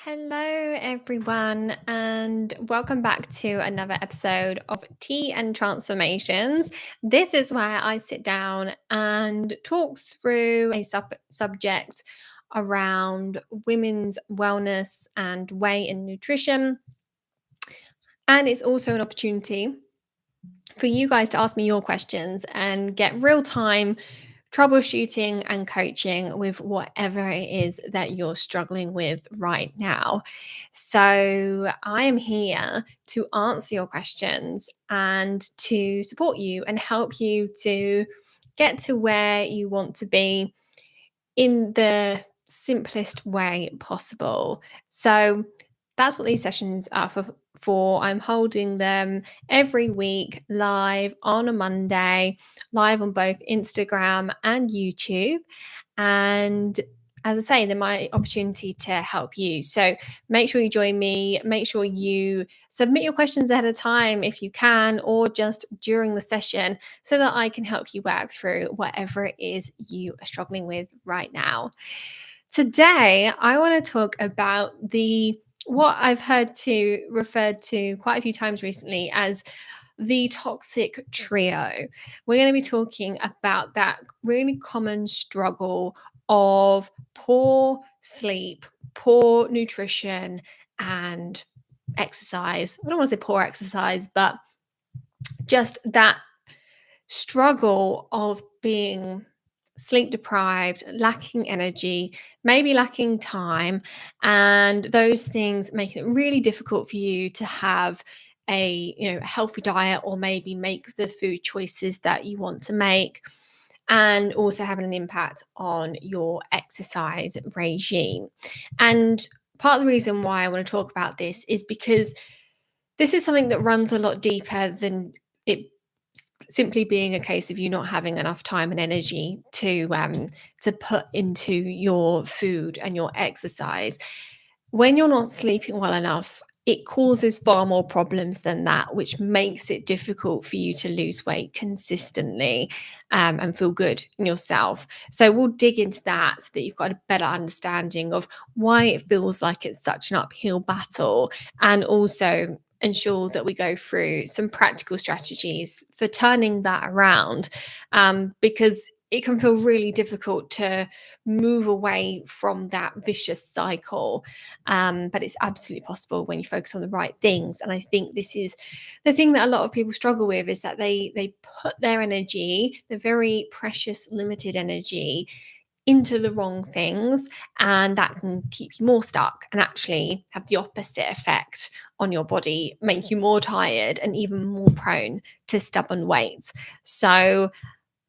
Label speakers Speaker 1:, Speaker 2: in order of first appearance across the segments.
Speaker 1: Hello, everyone, and welcome back to another episode of Tea and Transformations. This is where I sit down and talk through a subject around women's wellness and weight and nutrition. And it's also an opportunity for you guys to ask me your questions and get real time troubleshooting and coaching with whatever it is that you're struggling with right now. So, I am here to answer your questions and to support you and help you to get to where you want to be in the simplest way possible. So, that's what these sessions are for. I'm holding them every week live on a Monday, live on both Instagram and YouTube. And as I say, they're my opportunity to help you. So make sure you join me. Make sure you submit your questions ahead of time if you can, or just during the session so that I can help you work through whatever it is you are struggling with right now. Today, I want to talk about what I've referred to quite a few times recently as the toxic trio. We're going to be talking about that really common struggle of poor sleep, poor nutrition, and exercise. I don't want to say poor exercise, but just that struggle of being sleep deprived, lacking energy, maybe lacking time, and those things make it really difficult for you to have a healthy diet, or maybe make the food choices that you want to make, and also having an impact on your exercise regime. And part of the reason why I want to talk about this is because this is something that runs a lot deeper than it simply being a case of you not having enough time and energy to put into your food and your exercise. When you're not sleeping well enough, it causes far more problems than that, which makes it difficult for you to lose weight consistently and feel good in yourself. So we'll dig into that so that you've got a better understanding of why it feels like it's such an uphill battle, and also ensure that we go through some practical strategies for turning that around, because it can feel really difficult to move away from that vicious cycle. But it's absolutely possible when you focus on the right things. And I think this is the thing that a lot of people struggle with, is that they put their energy, the very precious, limited energy, into the wrong things, and that can keep you more stuck and actually have the opposite effect on your body, make you more tired and even more prone to stubborn weight. So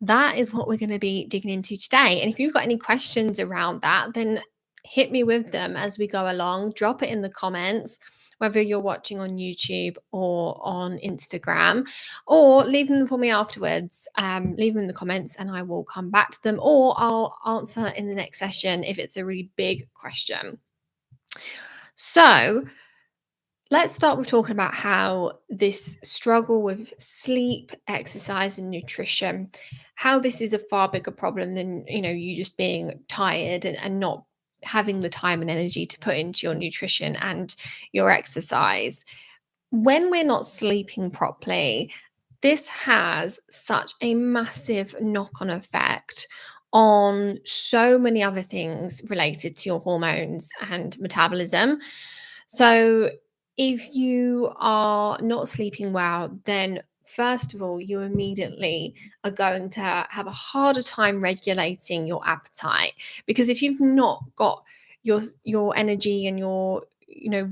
Speaker 1: that is what we're going to be digging into today. And if you've got any questions around that, then hit me with them as we go along. Drop it in the comments, whether you're watching on YouTube or on Instagram, or leave them for me afterwards. Leave them in the comments and I will come back to them, or I'll answer in the next session if it's a really big question. So let's start with talking about how this struggle with sleep, exercise, and nutrition, how this is a far bigger problem than, you just being tired and not having the time and energy to put into your nutrition and your exercise. When we're not sleeping properly, this has such a massive knock-on effect on so many other things related to your hormones and metabolism. So, if you are not sleeping well, then first of all, you immediately are going to have a harder time regulating your appetite, because if you've not got your energy and your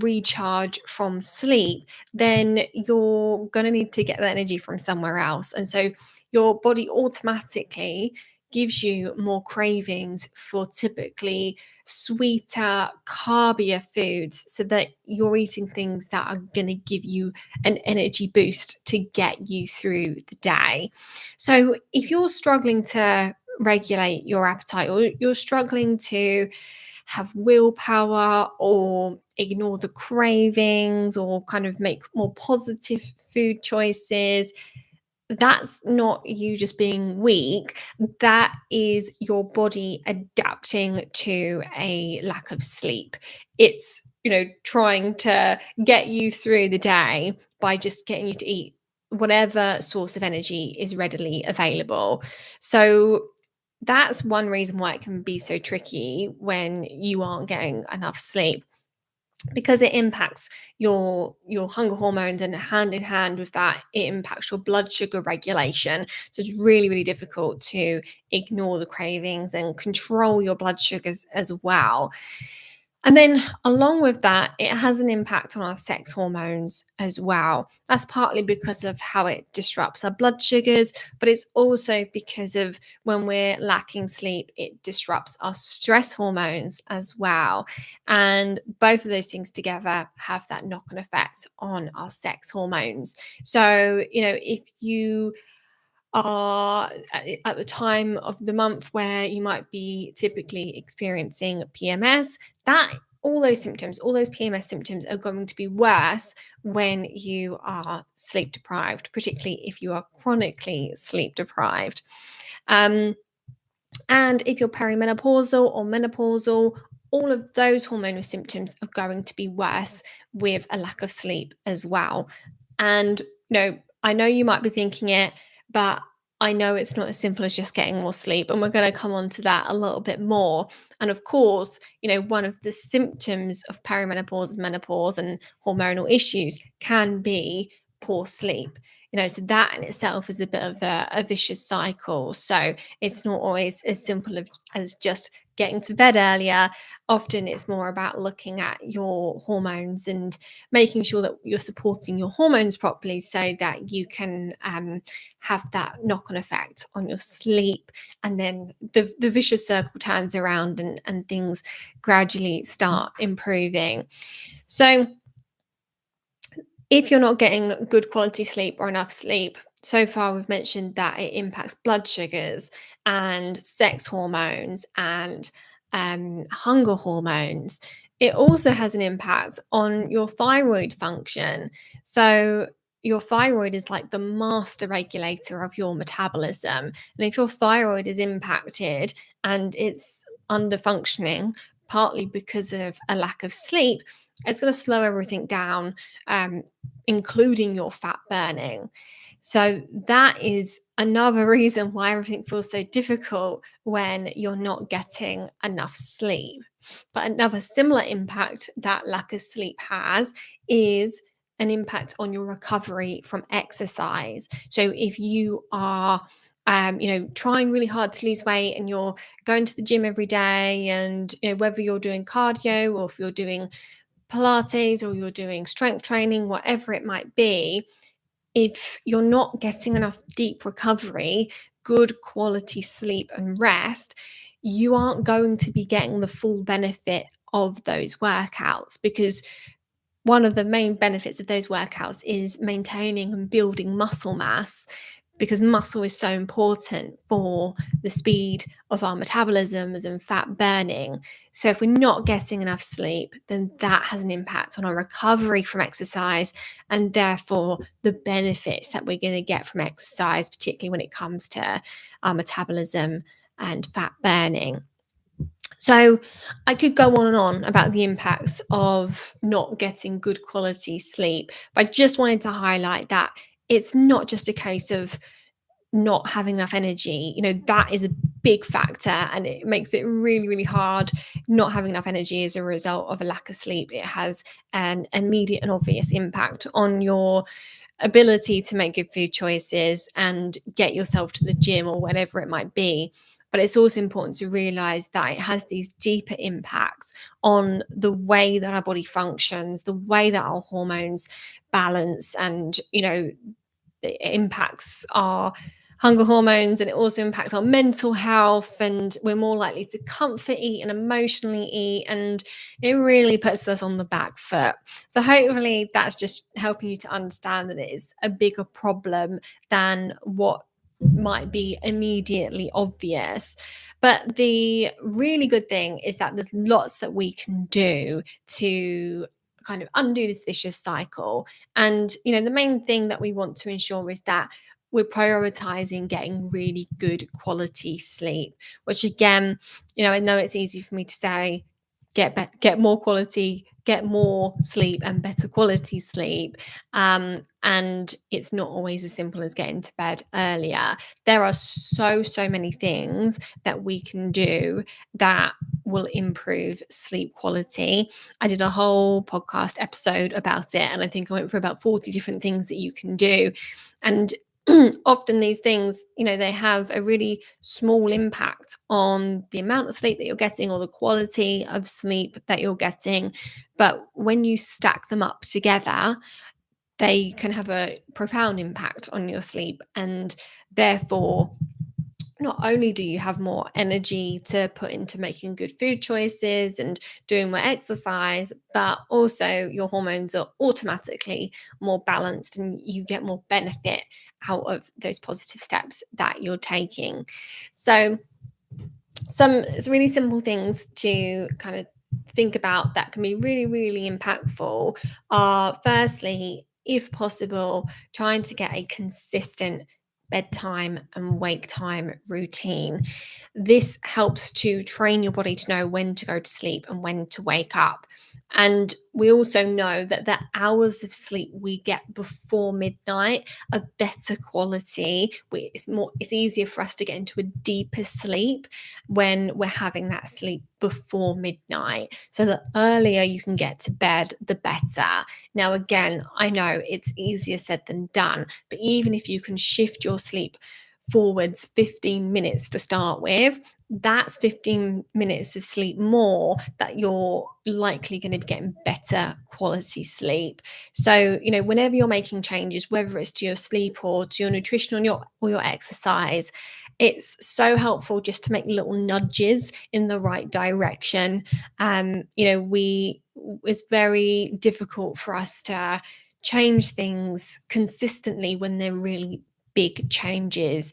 Speaker 1: recharge from sleep, then you're going to need to get that energy from somewhere else, and so your body automatically gives you more cravings for typically sweeter, carbier foods, so that you're eating things that are going to give you an energy boost to get you through the day. So if you're struggling to regulate your appetite, or you're struggling to have willpower, or ignore the cravings, or kind of make more positive food choices, that's not you just being weak. That is your body adapting to a lack of sleep. It's trying to get you through the day by just getting you to eat whatever source of energy is readily available. So that's one reason why it can be so tricky when you aren't getting enough sleep, because it impacts your hunger hormones, and hand in hand with that, it impacts your blood sugar regulation. So it's really, really difficult to ignore the cravings and control your blood sugars as well. And then, along with that, it has an impact on our sex hormones as well. That's partly because of how it disrupts our blood sugars, but it's also because of when we're lacking sleep, it disrupts our stress hormones as well. And both of those things together have that knock on effect on our sex hormones. So, if you are at the time of the month where you might be typically experiencing PMS, that all those PMS symptoms are going to be worse when you are sleep deprived, particularly if you are chronically sleep deprived. Um, and if you're perimenopausal or menopausal, all of those hormonal symptoms are going to be worse with a lack of sleep as well. And, I know you might be thinking it, but I know it's not as simple as just getting more sleep. And we're going to come on to that a little bit more. And of course, one of the symptoms of perimenopause, menopause, and hormonal issues can be poor sleep. So that in itself is a bit of a vicious cycle. So it's not always as simple as just getting to bed earlier. Often it's more about looking at your hormones and making sure that you're supporting your hormones properly so that you can have that knock-on effect on your sleep. And then the vicious circle turns around and things gradually start improving. So if you're not getting good quality sleep or enough sleep, so far we've mentioned that it impacts blood sugars and sex hormones and hunger hormones. It also has an impact on your thyroid function. So your thyroid is like the master regulator of your metabolism. And if your thyroid is impacted and it's under functioning, partly because of a lack of sleep, it's going to slow everything down, including your fat burning. So that is another reason why everything feels so difficult when you're not getting enough sleep. But another similar impact that lack of sleep has is an impact on your recovery from exercise. So if you are trying really hard to lose weight and you're going to the gym every day, and whether you're doing cardio or if you're doing Pilates or you're doing strength training, whatever it might be, if you're not getting enough deep recovery, good quality sleep and rest, you aren't going to be getting the full benefit of those workouts, because one of the main benefits of those workouts is maintaining and building muscle mass, because muscle is so important for the speed of our metabolisms and fat burning. So if we're not getting enough sleep, then that has an impact on our recovery from exercise, and therefore the benefits that we're going to get from exercise, particularly when it comes to our metabolism and fat burning. So I could go on and on about the impacts of not getting good quality sleep, but I just wanted to highlight that it's not just a case of not having enough energy. That is a big factor, and it makes it really, really hard. Not having enough energy as a result of a lack of sleep, it has an immediate and obvious impact on your ability to make good food choices and get yourself to the gym or whatever it might be. But it's also important to realize that it has these deeper impacts on the way that our body functions, the way that our hormones balance, and it impacts our hunger hormones, and it also impacts our mental health, and we're more likely to comfort eat and emotionally eat, and it really puts us on the back foot. So hopefully that's just helping you to understand that it is a bigger problem than what might be immediately obvious. But the really good thing is that there's lots that we can do to kind of undo this vicious cycle. And the main thing that we want to ensure is that we're prioritizing getting really good quality sleep, which again, I know it's easy for me to say, get more quality, get more sleep and better quality sleep. And it's not always as simple as getting to bed earlier. There are so many things that we can do that will improve sleep quality. I did a whole podcast episode about it, and I think I went for about 40 different things that you can do. And often these things, they have a really small impact on the amount of sleep that you're getting or the quality of sleep that you're getting. But when you stack them up together, they can have a profound impact on your sleep. And therefore, not only do you have more energy to put into making good food choices and doing more exercise, but also your hormones are automatically more balanced and you get more benefit out of those positive steps that you're taking. So, some really simple things to kind of think about that can be really, really impactful are, firstly, if possible, trying to get a consistent bedtime and wake time routine. This helps to train your body to know when to go to sleep and when to wake up. And we also know that the hours of sleep we get before midnight are better quality. It's easier for us to get into a deeper sleep when we're having that sleep before midnight. So the earlier you can get to bed, the better. Now, again, I know it's easier said than done, but even if you can shift your sleep forwards 15 minutes to start with, that's 15 minutes of sleep more that you're likely going to be getting better quality sleep. So, whenever you're making changes, whether it's to your sleep or to your nutrition or your exercise, it's so helpful just to make little nudges in the right direction. It's very difficult for us to change things consistently when they're really big changes.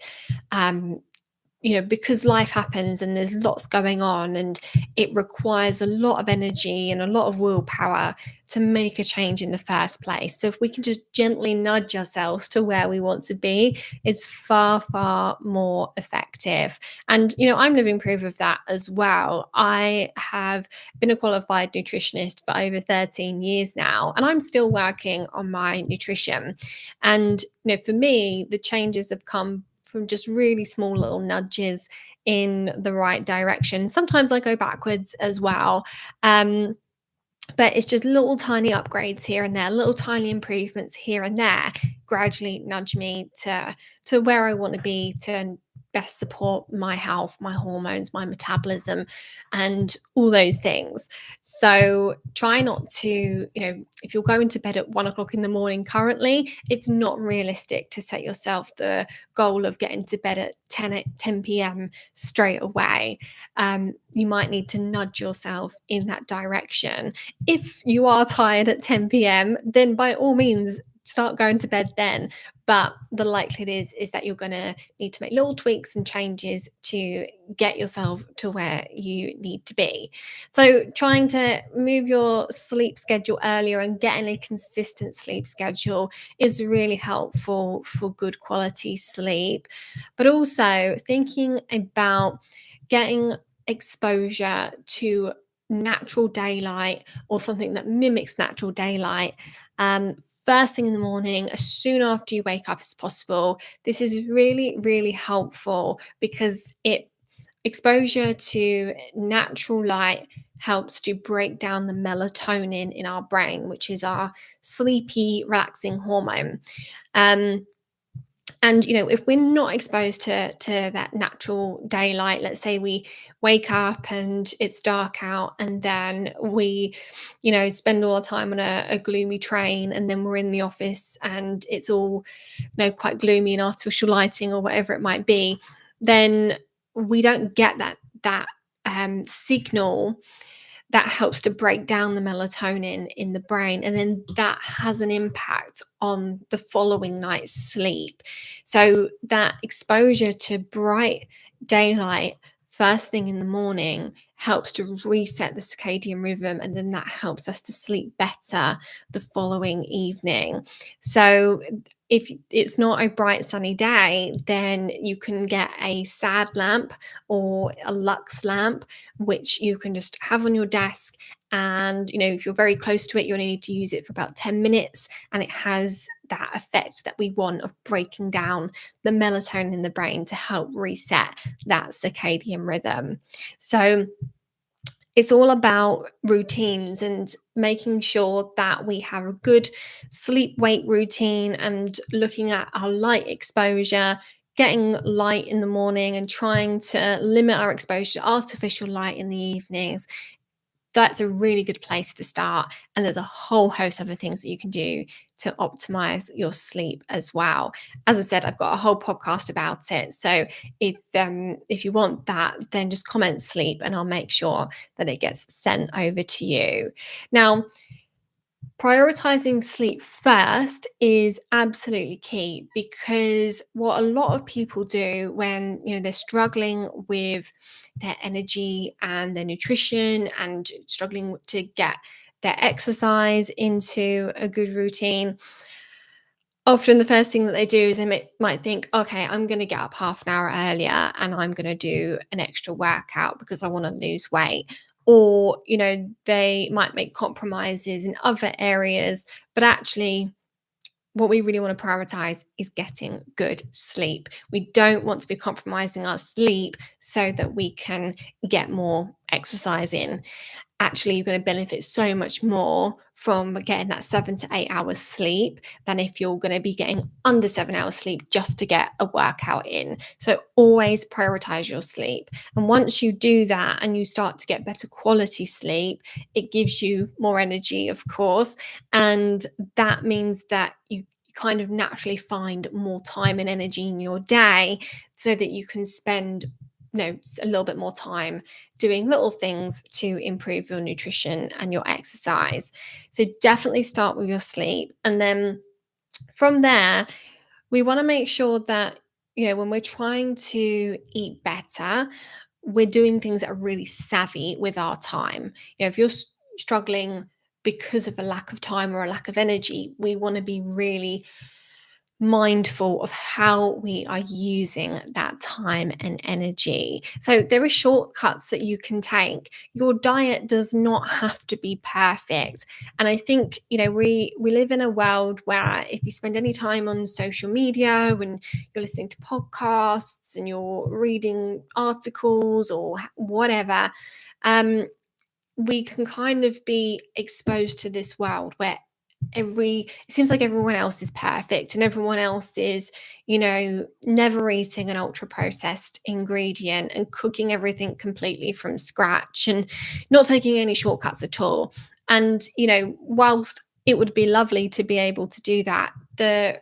Speaker 1: Because life happens and there's lots going on, and it requires a lot of energy and a lot of willpower to make a change in the first place. So if we can just gently nudge ourselves to where we want to be, it's far more effective. And, I'm living proof of that as well. I have been a qualified nutritionist for over 13 years now, and I'm still working on my nutrition. And, for me, the changes have come from just really small little nudges in the right direction. Sometimes I go backwards as well. But it's just little tiny upgrades here and there, little tiny improvements here and there, gradually nudge me to where I want to be, to best support my health, my hormones, my metabolism, and all those things. So try not to, if you're going to bed at 1 o'clock in the morning currently, it's not realistic to set yourself the goal of getting to bed at 10 p.m. straight away. You might need to nudge yourself in that direction. If you are tired at 10 p.m., then by all means, start going to bed then. But the likelihood is that you're going to need to make little tweaks and changes to get yourself to where you need to be. So trying to move your sleep schedule earlier and getting a consistent sleep schedule is really helpful for good quality sleep. But also thinking about getting exposure to natural daylight or something that mimics natural daylight first thing in the morning, as soon after you wake up as possible. This is really helpful because exposure to natural light helps to break down the melatonin in our brain, which is our sleepy, relaxing hormone. And if we're not exposed to that natural daylight, let's say we wake up and it's dark out, and then we spend all our time on a gloomy train, and then we're in the office and it's all quite gloomy and artificial lighting or whatever it might be, then we don't get that signal that helps to break down the melatonin in the brain. And then that has an impact on the following night's sleep. So that exposure to bright daylight first thing in the morning helps to reset the circadian rhythm, and then that helps us to sleep better the following evening. So if it's not a bright sunny day, then you can get a sad lamp or a lux lamp, which you can just have on your desk. And if you're very close to it, you only need to use it for about 10 minutes, and it has that effect that we want of breaking down the melatonin in the brain to help reset that circadian rhythm. So it's all about routines and making sure that we have a good sleep wake routine and looking at our light exposure, getting light in the morning and trying to limit our exposure to artificial light in the evenings. That's a really good place to start. And there's a whole host of other things that you can do to optimize your sleep as well. As I said, I've got a whole podcast about it. So if you want that, then just comment sleep and I'll make sure that it gets sent over to you. Now, prioritizing sleep first is absolutely key, because what a lot of people do when they're struggling with their energy and their nutrition and struggling to get their exercise into a good routine, often the first thing that they do is they might think, okay, I'm going to get up half an hour earlier and I'm going to do an extra workout because I want to lose weight. Or, they might make compromises in other areas, but actually what we really want to prioritize is getting good sleep. We don't want to be compromising our sleep so that we can get more exercise in. Actually, you're going to benefit so much more from getting that 7 to 8 hours sleep than if you're going to be getting under 7 hours sleep just to get a workout in. So always prioritize your sleep. And once you do that and you start to get better quality sleep, it gives you more energy, of course. And that means that you kind of naturally find more time and energy in your day so that you can spend a little bit more time doing little things to improve your nutrition and your exercise. So definitely start with your sleep. And then from there, we want to make sure that, when we're trying to eat better, we're doing things that are really savvy with our time. If you're struggling because of a lack of time or a lack of energy, we want to be really mindful of how we are using that time and energy. So there are shortcuts that you can take. Your diet does not have to be perfect. And I think, we live in a world where if you spend any time on social media and you're listening to podcasts and you're reading articles or whatever, we can kind of be exposed to this world where it seems like everyone else is perfect and everyone else is never eating an ultra processed ingredient and cooking everything completely from scratch and not taking any shortcuts at all. And whilst it would be lovely to be able to do that, the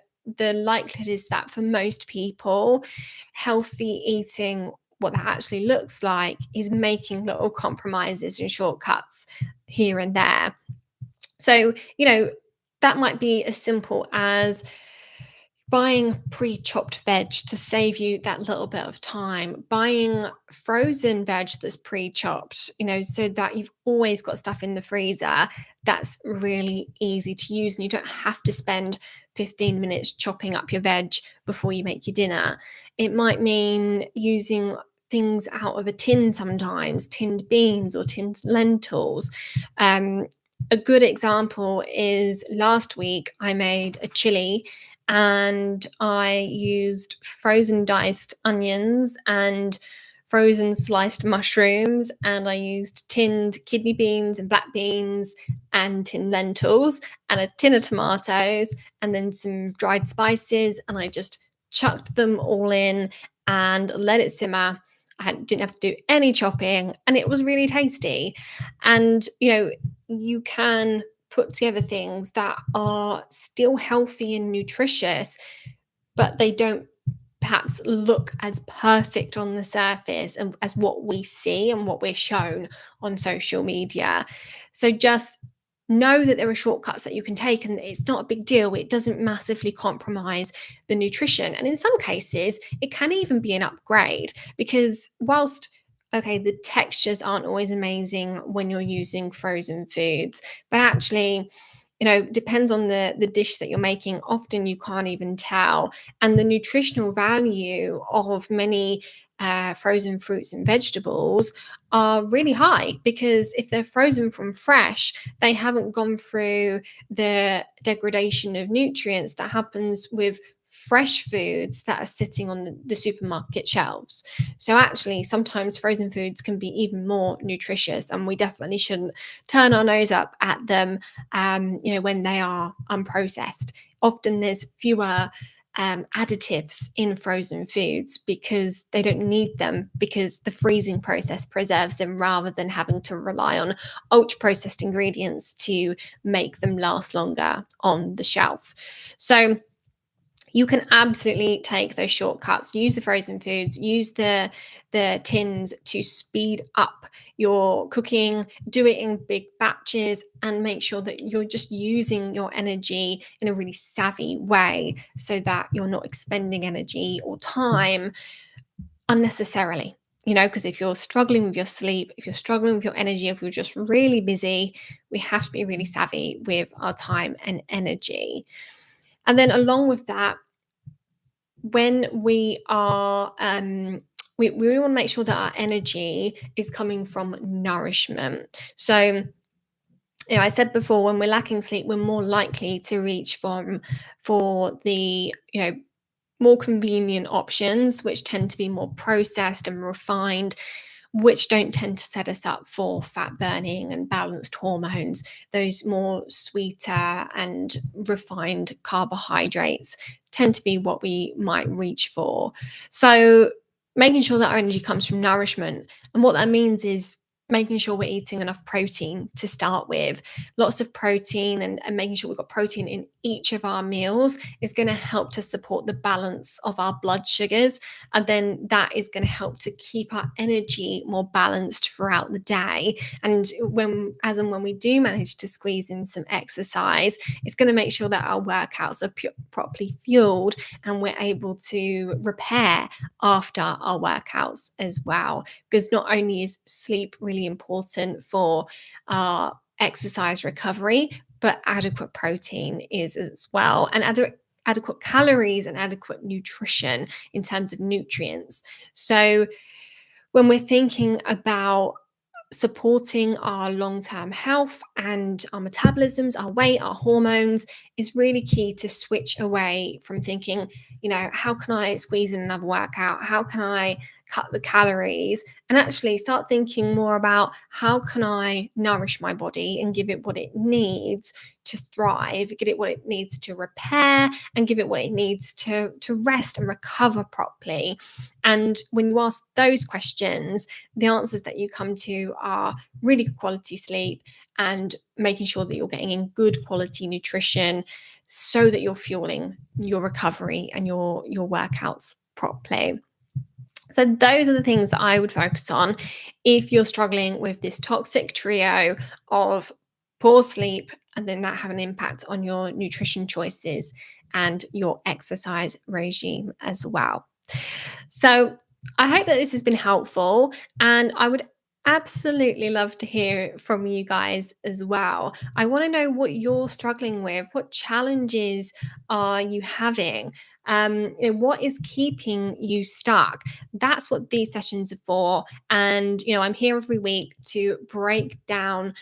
Speaker 1: likelihood is that for most people, healthy eating, what that actually looks like, is making little compromises and shortcuts here and there. So, that might be as simple as buying pre-chopped veg to save you that little bit of time, buying frozen veg that's pre-chopped, so that you've always got stuff in the freezer that's really easy to use and you don't have to spend 15 minutes chopping up your veg before you make your dinner. It might mean using things out of a tin sometimes, tinned beans or tinned lentils. A good example is last week I made a chili and I used frozen diced onions and frozen sliced mushrooms, and I used tinned kidney beans and black beans and tinned lentils and a tin of tomatoes and then some dried spices, and I just chucked them all in and let it simmer. I didn't have to do any chopping and it was really tasty. And you can put together things that are still healthy and nutritious, but they don't perhaps look as perfect on the surface and as what we see and what we're shown on social media. So just know that there are shortcuts that you can take and it's not a big deal. It doesn't massively compromise the nutrition. And in some cases, it can even be an upgrade, because whilst the textures aren't always amazing when you're using frozen foods, but actually depends on the dish that you're making. Often you can't even tell. And the nutritional value of many frozen fruits and vegetables are really high, because if they're frozen from fresh, they haven't gone through the degradation of nutrients that happens with fresh foods that are sitting on the supermarket shelves. So actually, sometimes frozen foods can be even more nutritious, and we definitely shouldn't turn our nose up at them, when they are unprocessed. Often there's fewer additives in frozen foods because they don't need them, because the freezing process preserves them, rather than having to rely on ultra processed ingredients to make them last longer on the shelf. So you can absolutely take those shortcuts, use the frozen foods, use the tins to speed up your cooking, do it in big batches, and make sure that you're just using your energy in a really savvy way, so that you're not expending energy or time unnecessarily. Because if you're struggling with your sleep, if you're struggling with your energy, if you're just really busy, we have to be really savvy with our time and energy. And then along with that, when we are we really want to make sure that our energy is coming from nourishment. So I said before, when we're lacking sleep, we're more likely to reach for the more convenient options, which tend to be more processed and refined, which don't tend to set us up for fat burning and balanced hormones. Those more sweeter and refined carbohydrates tend to be what we might reach for. So making sure that our energy comes from nourishment. And what that means is making sure we're eating enough protein to start with. Lots of protein, and making sure we've got protein in each of our meals is going to help to support the balance of our blood sugars. And then that is going to help to keep our energy more balanced throughout the day. And when we do manage to squeeze in some exercise, it's going to make sure that our workouts are properly fueled, and we're able to repair after our workouts as well. Because not only is sleep really important for our exercise recovery, but adequate protein is as well, and adequate calories and adequate nutrition in terms of nutrients. So when we're thinking about supporting our long-term health and our metabolisms, our weight, our hormones, is really key to switch away from thinking, how can I squeeze in another workout? How can I cut the calories? And actually start thinking more about, how can I nourish my body and give it what it needs to thrive, give it what it needs to repair, and give it what it needs to rest and recover properly. And when you ask those questions, the answers that you come to are really good quality sleep, and making sure that you're getting in good quality nutrition, so that you're fueling your recovery and your workouts properly. So those are the things that I would focus on if you're struggling with this toxic trio of poor sleep, and then that have an impact on your nutrition choices and your exercise regime as well. So I hope that this has been helpful, and I would absolutely love to hear from you guys as well. I want to know what you're struggling with. What challenges are you having? What is keeping you stuck? That's what these sessions are for. And, I'm here every week to break down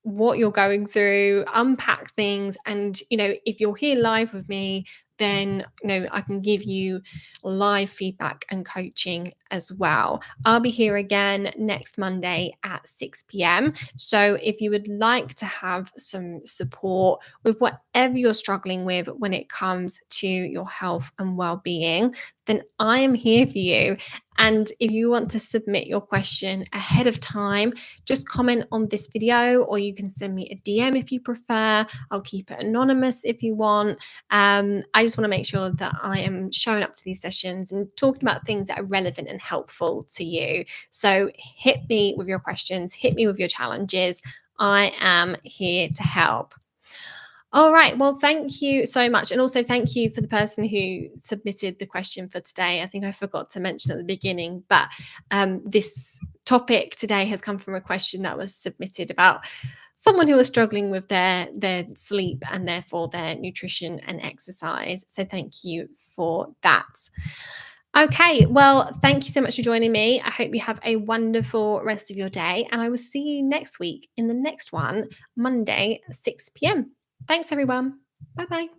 Speaker 1: what you're going through, unpack things. And, if you're here live with me, then, I can give you live feedback and coaching as well. I'll be here again next Monday at 6 p.m. So if you would like to have some support with whatever you're struggling with when it comes to your health and well-being, then I am here for you. And if you want to submit your question ahead of time, just comment on this video, or you can send me a DM if you prefer. I'll keep it anonymous if you want. I just want to make sure that I am showing up to these sessions and talking about things that are relevant and helpful to you. So hit me with your questions, hit me with your challenges. I am here to help. All right. Well, thank you so much. And also thank you for the person who submitted the question for today. I think I forgot to mention at the beginning, but this topic today has come from a question that was submitted about someone who is struggling with their sleep and therefore their nutrition and exercise. So thank you for that. Okay, well, thank you so much for joining me. I hope you have a wonderful rest of your day, and I will see you next week in the next one, Monday, 6 p.m. Thanks, everyone. Bye bye.